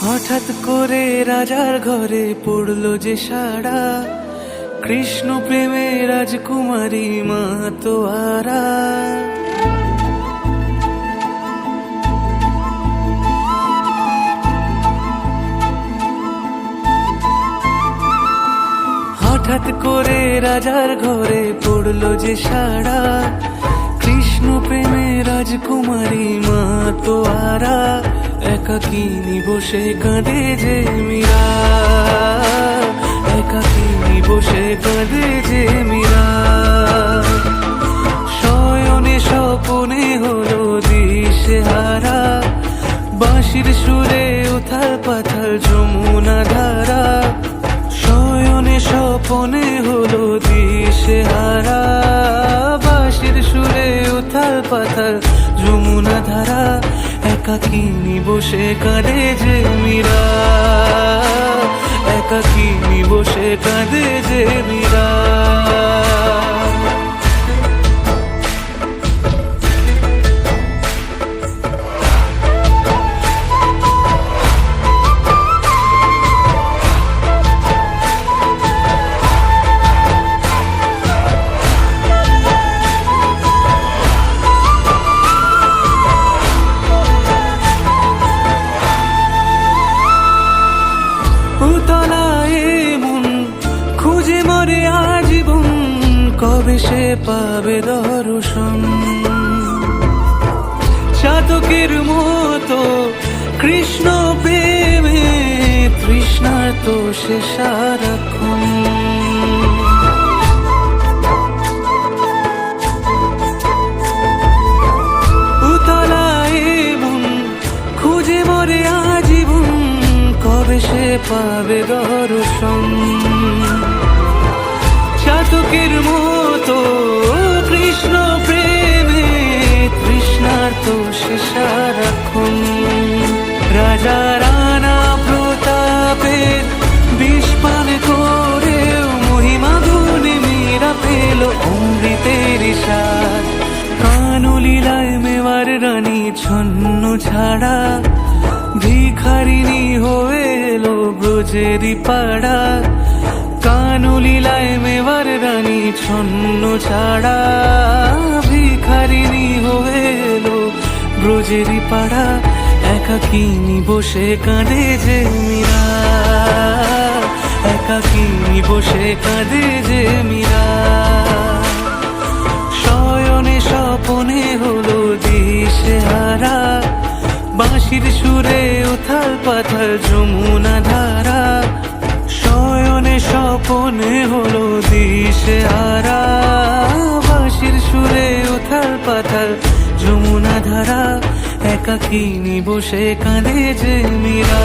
হঠাৎ করে রাজার ঘরে পড়লো যে সাড়া, কৃষ্ণ প্রেমে রাজকুমারী মাতোয়ারা। হঠাৎ করে রাজার ঘরে পড়লো যে সাড়া, কৃষ্ণ প্রেমে রাজকুমারী মাতোয়ারা। একাকিনী বসে কাঁদে যে মীরা, একাকিনী বসে কাঁদে যে মীরা। শয়নে স্বপনে হলো দিশেহারা, বাঁশির সুরে উথাল পাথাল যমুনা ধারা। শয়নে স্বপনে হলো দিশেহারা, বাঁশির সুরে উথাল পাথাল যমুনা ধারা। একাকিনী বসে কাঁদে যে মীরা, একাকিনী বসে কাঁদে যে মীরা। খুঁজে মরে আজীবন, কবে সে পাবে দর্শন। চাতকের মতো কৃষ্ণ প্রেমে তৃষ্ণার্ত সে সারাক্ষণ। উতলায় মন খুঁজে মরে আজীবন, কবে সে পাবে দর্শন। চাতকের মতো কৃষ্ণ প্রেমে তৃষ্ণার্ত সে সারাক্ষণ। রাজা রানা প্রতাপের বিষ পান করে মহিমা গুণে মীরা পেল অমৃতের স্বাদ। কানলীলায় মেওয়ার রানী ছন্ন ছাড়া, ভিখারিনী হয়ে এলো ব্রজেরই পাড়া। কানলীলায় মেওয়ার রানী ছন্ন ছাড়া, ভিখারিনী হয়ে এলো ব্রজেরই পাড়া। একাকিনী বসে কাঁদে যে মীরা, একাকিনী বসে কাঁদে যে মীরা। শয়নে স্বপনে হলো দিশেহারা, বাঁশির সুরে উথাল পাথাল যমুনা ধারা। শয়নে স্বপনে হলো দিশেহারা, বাঁশির সুরে উথাল পাথাল যমুনা ধারা। একাকিনী বসে কাঁদে যে মীরা।